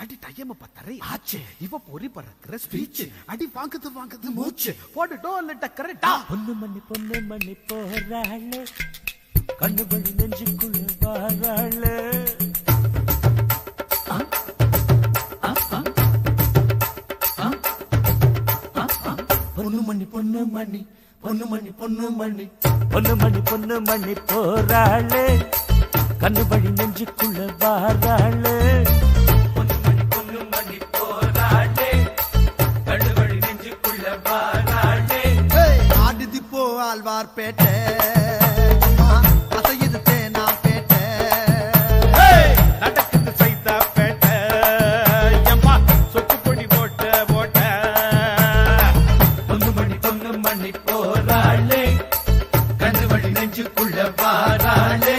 அடி டைம் 10:30 ஆச்சு. இவ பொறி பறக்கிற ஸ்பீச். அடி வாங்குது மூச்சு. போடு டோல் டக்கரட்டா. பொண்ணு மணி போறாளே, கண்ணு வழி நெஞ்சுக்குள்ள வாராளே. பொண்ணு மணி போறாளே, கண்ணு வழி நெஞ்சுக்குள்ள வாராளே. பொண்ணு மணி போறாளே, கண்ணு வழி நெஞ்சுக்குள்ள வாராளே. ஆடுதி போ ஆழ்வார்பேட்டை, அசையுது தேனாம்பேட்டை. நடக்குது சைதாப்பேட்டை, எம்மா சொத்து பொடி போட்ட. பொண்ணு மணி போறாளே, கண்ணு வழி நெஞ்சுக்குள்ள வாராளே.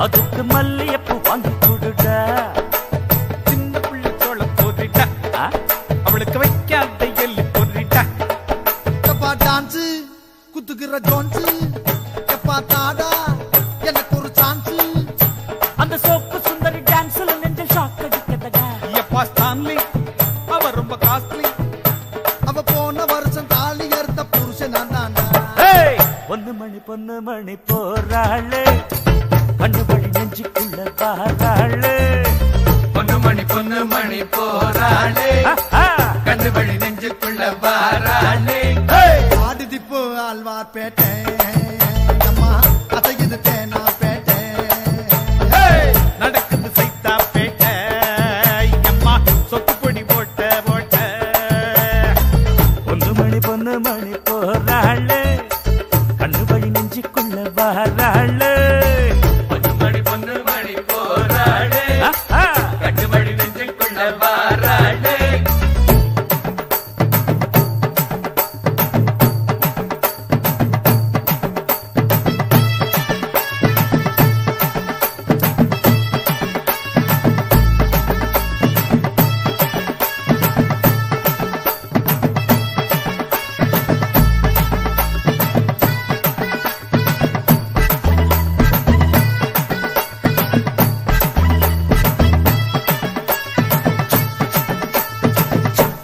அதுக்கு மல்லியப்பூ வாங்கி கொடுடா. சின்ன புள்ளி சோள போரிட்டா, அவளுக்கு வைக்காத எள்ளி போரிட்டா. எப்பா டான்ஸ் குத்துக்கிற ஜோன்ஸ், எப்பா தாடா எனக்கு ஒரு சான்ஸ். அந்த சோக்கு சுந்தரி டான்ஸ்ல நெஞ்ச ஷாக் அடிக்கதடா. எப்பா ஸ்டான்லி அவ ரொம்ப காஸ்ட்லி. அவ போன வருஷம் தாலி அறுத்த புருஷன் நான் தாண்டா. பொண்ணு மணி போறாளே, கண்ணு வழி நெஞ்சுக்குள்ள வாராளே. பொண்ணு மணி போறாளே, கண்ணு வழி நெஞ்சுக்குள்ள வாராளே. ஆடுதி போ ஆழ்வார்பேட்டை, அம்மா அசையுது தேனாம்பேட்டை. நடக்குது சைதாப்பேட்டை, எம்மா சொத்து பொடி போட்ட. பொண்ணு மணி போறாளே, கண்ணு வழி நெஞ்சுக்குள்ள வாராளே. பொண்ணு மணி போறாளே, கண்ணு வழி நெஞ்சுக்குள்ள வாராளே.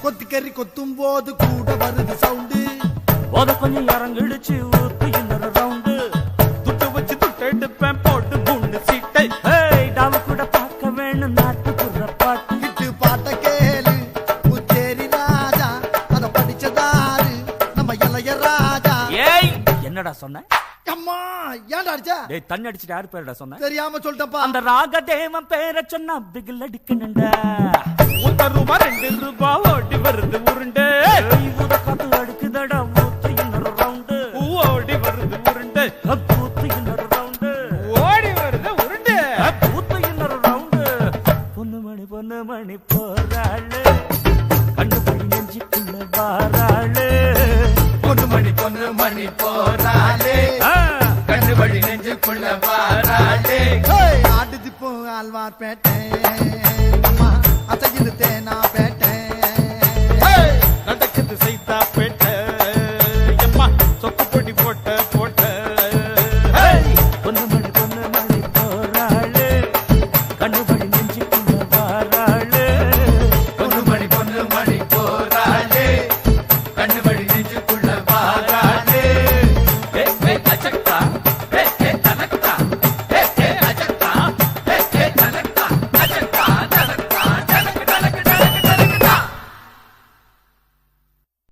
கொத்திக்கறி கொத்தும் போது கூட வருது சவுண்டு. போத கொஞ்சம் இறங்கிடுச்சு, ஊத்து இன்னொரு ரவுண்டு. துட்டு வச்சு துட்டு எடுப்பேன், போட்டு 3 சீட்டை. டாவ கூட பார்க்க வேணும் நாட்டுக்குற பாட்டு. இட்டு பாட்ட கேளு புத்தேரி ராஜா, அத படிச்சதாரு நம்ம இளைய ராஜா. ஏய் என்னடா சொன்ன? அம்மா ஏன்டா அடிச்ச? டேய் தண்ணி அடிச்சிட்டு யாரு பேரடா சொன்ன? தெரியாம சொல்லிட்டப்பா. அந்த ராகதேவன் பேரை சொன்னா பிகில் அடிக்கணும்டா. 1 ரூபா 2 ரூபா ஓடி வருது உருண்டை. ஊத காத்து அடிக்குதடா, ஊத்து இன்னொரு ரவுண்டு. ஓடி வருது உருண்டை, ஊத்து இன்னொரு ரவுண்டு. ஓடி வருது உருண்டை. ஊத்து இன்னொரு ரவுண்டு. பொண்ணு மணி போறாளே, கண்ணு வழி நெஞ்சுக்குள்ள வாராளே. பொண்ணு மணி போறாளே, கண்ணு வழி நெஞ்சுக்குள்ள வாராளே. ஆடுதி போ ஆழ்வார்பேட்டை, அம்மா அசையுது தேனாம்பேட்டை.